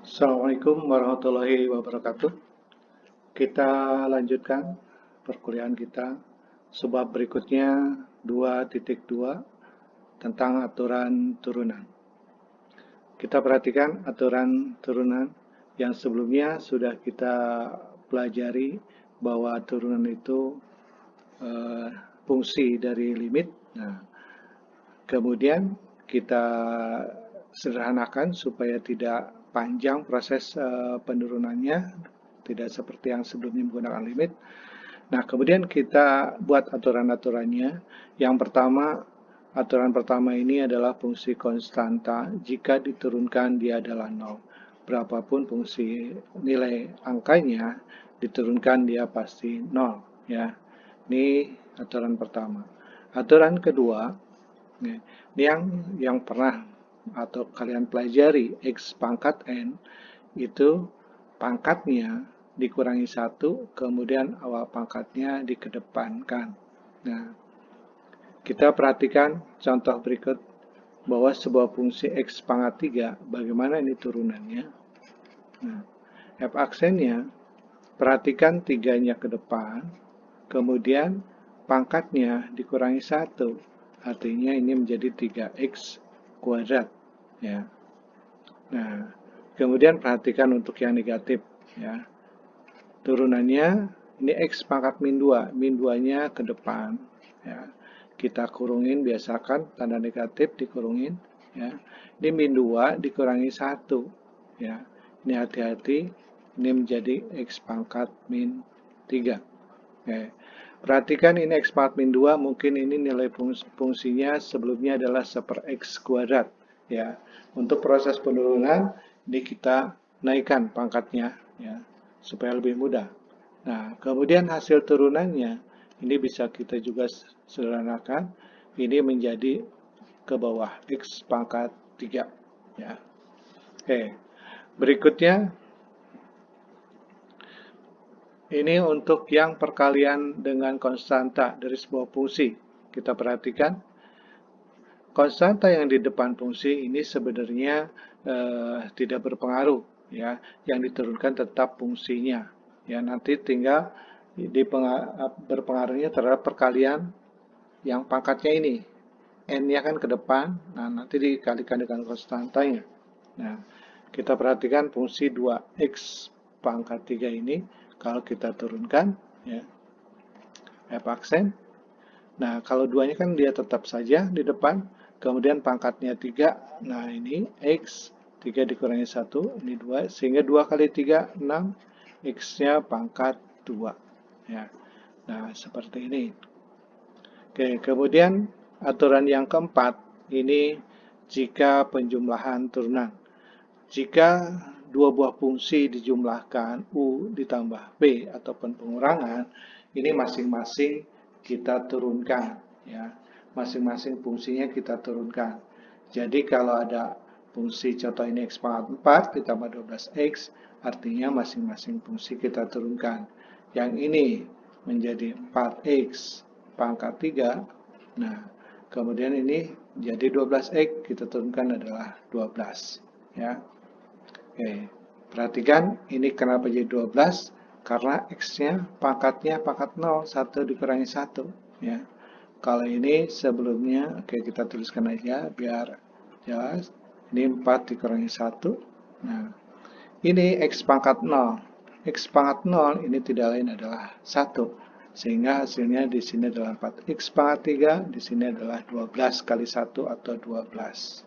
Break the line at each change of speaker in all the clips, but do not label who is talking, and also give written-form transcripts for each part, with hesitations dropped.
Assalamualaikum warahmatullahi wabarakatuh. Kita lanjutkan perkuliahan kita. Sebab berikutnya 2.2 tentang aturan turunan. Kita perhatikan aturan turunan yang sebelumnya sudah kita pelajari bahwa turunan itu fungsi dari limit. Nah, kemudian kita sederhanakan supaya tidak panjang proses penurunannya, tidak seperti yang sebelumnya menggunakan limit. Nah, kemudian kita buat aturan-aturannya. Yang pertama, aturan pertama ini adalah fungsi konstanta jika diturunkan dia adalah 0. Berapapun fungsi nilai angkanya, diturunkan dia pasti 0. Ya. Ini aturan pertama. Aturan kedua, ini yang pernah atau kalian pelajari, x pangkat n itu pangkatnya dikurangi 1, kemudian awal pangkatnya dikedepankan. Nah, kita perhatikan contoh berikut bahwa sebuah fungsi x pangkat 3, bagaimana ini turunannya. Nah, f aksennya, perhatikan 3-nya ke depan, kemudian pangkatnya dikurangi 1, artinya ini menjadi 3x kuadrat. Ya. Nah, kemudian perhatikan untuk yang negatif. Ya. Turunannya, ini x pangkat min 2. Min 2-nya ke depan. Ya. Kita kurungin, biasakan tanda negatif dikurungin. Ya. Ini min 2 dikurangi 1. Ya. Ini hati-hati, ini menjadi x pangkat min 3. Oke. Perhatikan ini x pangkat min 2, mungkin ini nilai fungsinya sebelumnya adalah 1/x kuadrat. Ya. Untuk proses penurunan, ini kita naikkan pangkatnya, ya, supaya lebih mudah. Nah, kemudian hasil turunannya, ini bisa kita juga sederhanakan, ini menjadi ke bawah, x pangkat 3. Ya. Oke, berikutnya, ini untuk yang perkalian dengan konstanta dari sebuah fungsi. Kita perhatikan, konstanta yang di depan fungsi ini sebenarnya tidak berpengaruh. Ya, yang diturunkan tetap fungsinya. Ya, nanti tinggal berpengaruhnya terhadap perkalian yang pangkatnya ini. N-nya kan ke depan, nah nanti dikalikan dengan konstantanya. Nah, kita perhatikan fungsi 2x pangkat 3 ini, kalau kita turunkan, ya, f aksen. Nah, kalau 2-nya kan dia tetap saja di depan, kemudian pangkatnya 3, nah ini x, 3 dikurangi 1, ini 2, sehingga 2 kali 3, 6, x-nya pangkat 2. Ya. Nah, seperti ini. Oke, kemudian aturan yang keempat, ini jika penjumlahan turunan. Jika dua buah fungsi dijumlahkan, U ditambah B ataupun pengurangan, ini masing-masing kita turunkan. Ya. Masing-masing fungsinya kita turunkan. Jadi kalau ada fungsi contoh ini x pangkat 4 ditambah 12x, artinya masing-masing fungsi kita turunkan. Yang ini menjadi 4x pangkat 3. Nah, kemudian ini jadi 12x, kita turunkan adalah 12. Ya. Oke, perhatikan ini kenapa jadi 12? Karena x-nya pangkatnya pangkat 0, 1 dikurangi 1. Ya. Kalau ini sebelumnya, oke kita tuliskan aja biar jelas. Ini 4 dikurangi 1. Nah, ini x pangkat 0. X pangkat 0 ini tidak lain adalah 1. Sehingga hasilnya di sini adalah 4. X pangkat 3 di sini adalah 12 kali 1 atau 12.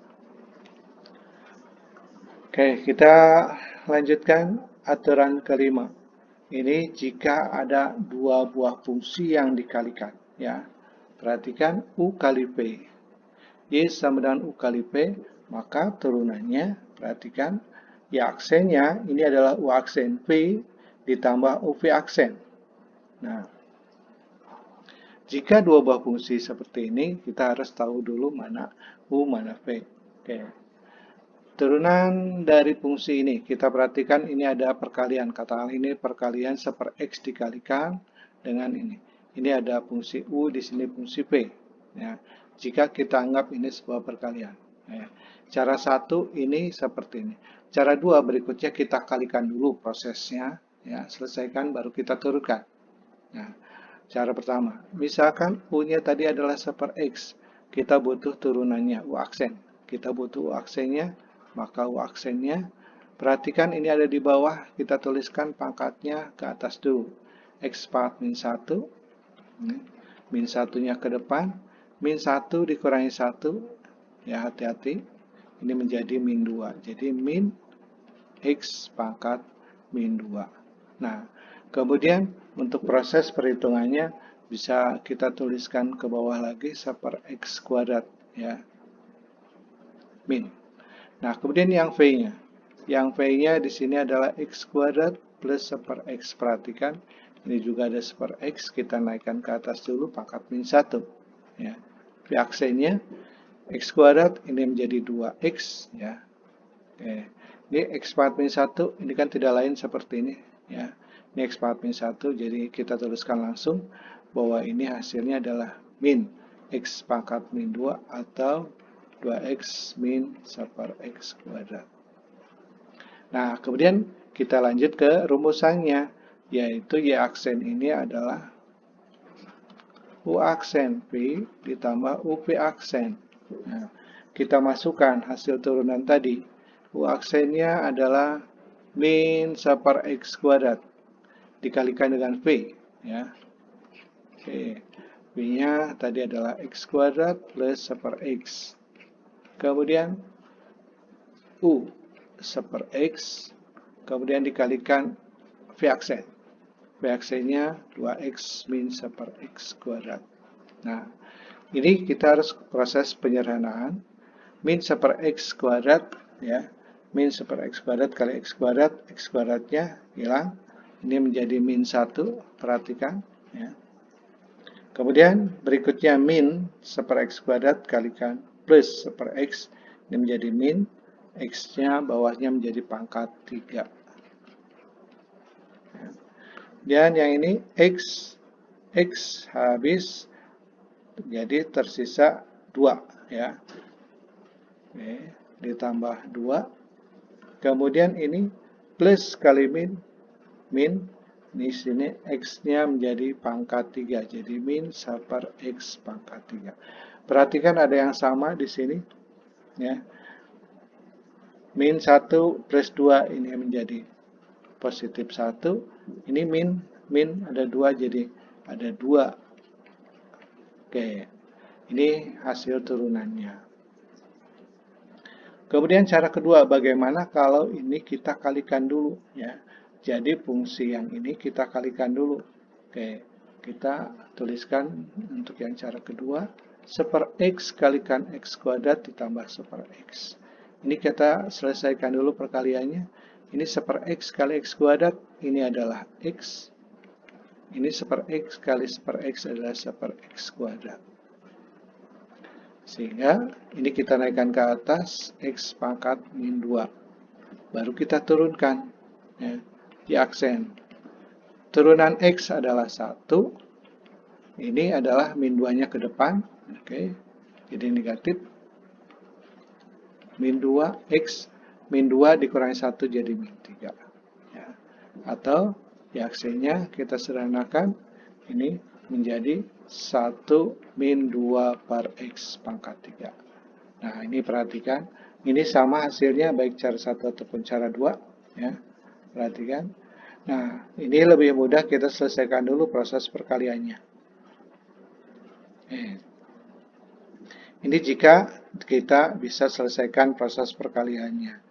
Oke, kita lanjutkan aturan kelima. Ini jika ada dua buah fungsi yang dikalikan. Ya. Perhatikan U kali P. Y sama dengan U kali P, maka turunannya, perhatikan, ya aksennya, ini adalah U aksen P ditambah UV aksen. Nah, jika dua buah fungsi seperti ini, kita harus tahu dulu mana U, mana P. Oke. Turunan dari fungsi ini, kita perhatikan ini ada perkalian. Katakan ini perkalian 1/x dikalikan dengan ini. Ini ada fungsi U, di sini fungsi P. Ya. Jika kita anggap ini sebuah perkalian. Ya. Cara satu ini seperti ini. Cara 2 berikutnya kita kalikan dulu prosesnya, ya, selesaikan baru kita turunkan. Nah, cara pertama, misalkan U-nya tadi adalah 1/X, kita butuh turunannya, U aksen. Kita butuh U aksennya, maka U aksennya, perhatikan ini ada di bawah, kita tuliskan pangkatnya ke atas dulu. X pangkat min 1, min 1-nya ke depan, min 1 dikurangi 1, ya hati-hati, ini menjadi min 2. Jadi min X pangkat min 2. Nah, kemudian untuk proses perhitungannya bisa kita tuliskan ke bawah lagi 1/X kuadrat, ya, min. Nah, kemudian yang V-nya. Yang V-nya di sini adalah X kuadrat plus 1/X. Perhatikan, ini juga ada 1/X, kita naikkan ke atas dulu pangkat min 1. Ya. V aksennya X kuadrat, ini menjadi 2X. Ya. Oke. Ini X pangkat min 1, ini kan tidak lain seperti ini. Ya. Ini X pangkat min 1, jadi kita tuliskan langsung bahwa ini hasilnya adalah min X pangkat min 2 atau 2X min 1/X kuadrat. Nah, kemudian kita lanjut ke rumusannya, yaitu Y aksen ini adalah U aksen P ditambah UP aksen. Nah, kita masukkan hasil turunan tadi. U aksennya adalah min 1/X kuadrat dikalikan dengan V. Ya. Oke. V-nya tadi adalah X kuadrat plus 1/X. Kemudian U 1/X, kemudian dikalikan V aksen. V aksennya 2X min 1/X kuadrat. Nah, ini kita harus proses penyederhanaan. Min 1/X kuadrat, ya, min 1/X kuadrat kali X kuadratnya hilang. Ini menjadi min 1, perhatikan. Ya. Kemudian berikutnya min 1/X kuadrat kalikan plus 1/X, ini menjadi min, X-nya bawahnya menjadi pangkat 3. Dan yang ini X habis, jadi tersisa 2. Ya. Oke, ditambah 2. Kemudian ini plus kali min, di sini X-nya menjadi pangkat 3, jadi min 1/X pangkat 3. Perhatikan ada yang sama di sini. Ya. Min 1 plus 2 ini menjadi positif 1. Ini min ada 2, jadi ada 2. Oke, ini hasil turunannya. Kemudian cara kedua, bagaimana kalau ini kita kalikan dulu, ya. Jadi fungsi yang ini kita kalikan dulu. Oke, kita tuliskan untuk yang cara kedua, 1/X kalikan X kuadrat ditambah 1/X. Ini kita selesaikan dulu perkaliannya. Ini 1/X kali X kuadrat, ini adalah X. Ini 1/X kali 1/X adalah 1/X kuadrat. Sehingga ini kita naikkan ke atas, X pangkat min 2. Baru kita turunkan. Ya. Di aksen. Turunan X adalah 1. Ini adalah min 2-nya ke depan. Oke. Jadi negatif. Min 2, X. Min 2 dikurangi 1 jadi min 3. Ya. Atau di aksennya kita sederhanakan. Ini menjadi 1 min 2 per X pangkat 3. Nah, ini perhatikan. Ini sama hasilnya baik cara 1 ataupun cara 2. Ya. Perhatikan. Nah, ini lebih mudah kita selesaikan dulu proses perkaliannya. Ini jika kita bisa selesaikan proses perkaliannya.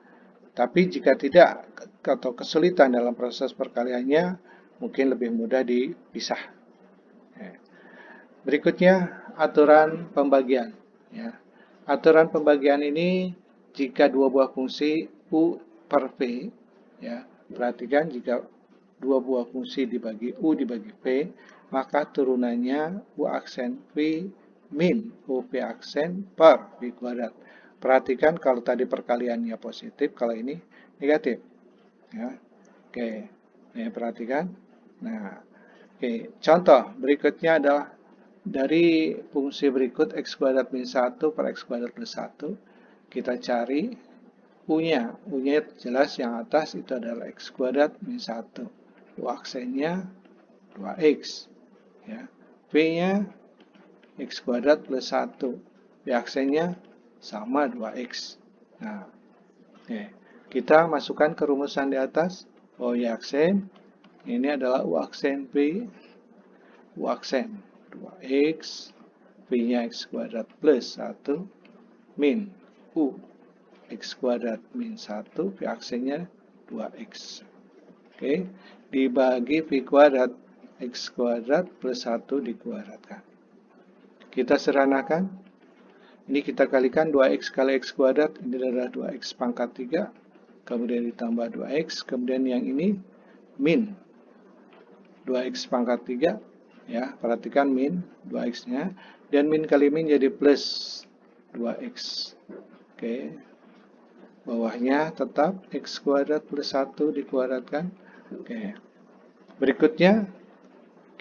Tapi jika tidak atau kesulitan dalam proses perkaliannya, mungkin lebih mudah dipisah. Berikutnya, aturan pembagian. Ya. Aturan pembagian ini jika dua buah fungsi U per V, ya, perhatikan jika dua buah fungsi dibagi U dibagi V, maka turunannya U aksen V min UV aksen per V kuadrat. Perhatikan kalau tadi perkaliannya positif, kalau ini negatif. Ya. Oke, ya, perhatikan. Nah, oke, contoh berikutnya adalah dari fungsi berikut X kuadrat min 1 per X kuadrat plus 1, kita cari U-nya jelas yang atas itu adalah X kuadrat min 1. U aksennya 2X. Ya. V-nya X kuadrat plus 1. V aksennya sama 2X. Nah, kita masukkan ke rumusan di atas. Oh, Y aksen. Ini adalah U aksen V. U aksen 2X. V-nya X kuadrat plus 1. Min U X kuadrat min 1, V aksennya 2X. Oke, dibagi V kuadrat, X kuadrat plus 1 dikuadratkan. Kita sederhanakan. Ini kita kalikan 2X kali X kuadrat, ini adalah 2X pangkat 3. Kemudian ditambah 2X, kemudian yang ini min 2X pangkat 3. Ya, perhatikan min 2X-nya. Dan min kali min jadi plus 2X. Oke. Bawahnya tetap X kuadrat plus 1 dikuadratkan. Oke. Berikutnya,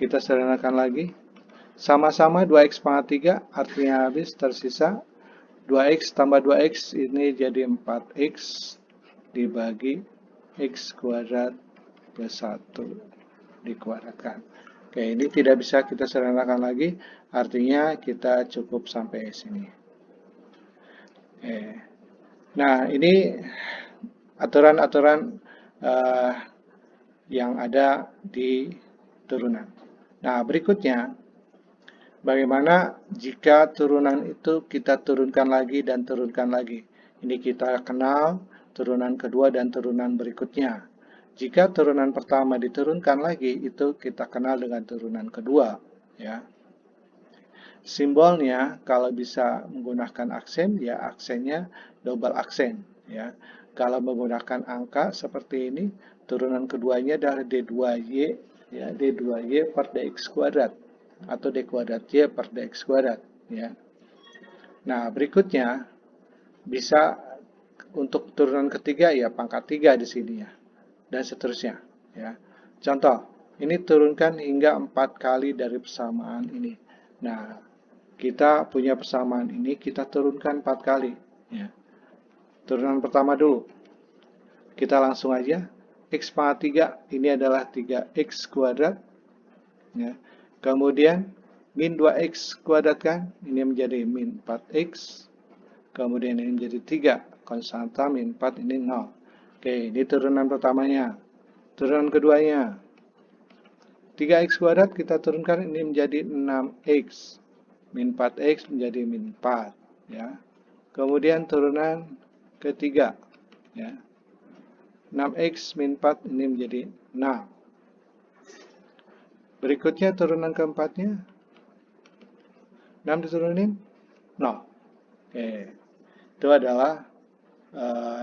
kita sederhanakan lagi. Sama-sama 2X pangkat 3, artinya habis tersisa. 2X tambah 2X, ini jadi 4X dibagi X kuadrat plus 1 dikuadratkan. Oke, ini tidak bisa kita sederhanakan lagi, artinya kita cukup sampai sini. Oke. Nah, ini aturan-aturan yang ada di turunan. Nah, berikutnya, bagaimana jika turunan itu kita turunkan lagi dan turunkan lagi. Ini kita kenal turunan kedua dan turunan berikutnya. Jika turunan pertama diturunkan lagi, itu kita kenal dengan turunan kedua. Ya. Simbolnya kalau bisa menggunakan aksen, ya aksennya double aksen. Ya. Kalau menggunakan angka seperti ini, turunan keduanya adalah D2Y, ya, D2Y per dx kuadrat atau D kuadrat Y per dx kuadrat. Ya. Nah, berikutnya bisa untuk turunan ketiga ya pangkat 3 di sini ya, dan seterusnya. Ya. Contoh, ini turunkan hingga 4 kali dari persamaan ini. Nah, kita punya persamaan ini, kita turunkan 4 kali. Ya. Turunan pertama dulu. Kita langsung aja. X pangkat 3, ini adalah 3X kuadrat. Ya. Kemudian, min 2X kuadrat kan, ini menjadi min 4X. Kemudian ini menjadi 3. Konstanta min 4, ini 0. Oke, ini turunan pertamanya. Turunan keduanya. 3X kuadrat kita turunkan, ini menjadi 6X. Min 4X menjadi min 4. Ya. Kemudian turunan ketiga. Ya. 6X min 4 ini menjadi 6. Berikutnya turunan keempatnya. 6 diturunin 0. Oke. Itu adalah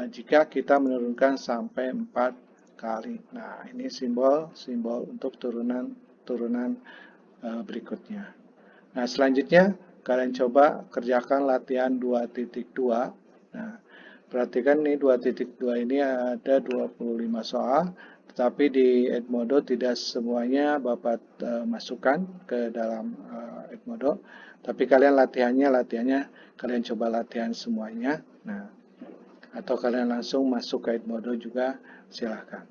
jika kita menurunkan sampai 4 kali. Nah, ini simbol untuk turunan berikutnya. Nah, selanjutnya kalian coba kerjakan latihan 2.2. Nah, perhatikan nih 2.2 ini ada 25 soal, tetapi di Edmodo tidak semuanya Bapak masukkan ke dalam Edmodo, tapi kalian latihannya kalian coba latihan semuanya. Nah, atau kalian langsung masuk ke Edmodo juga silahkan.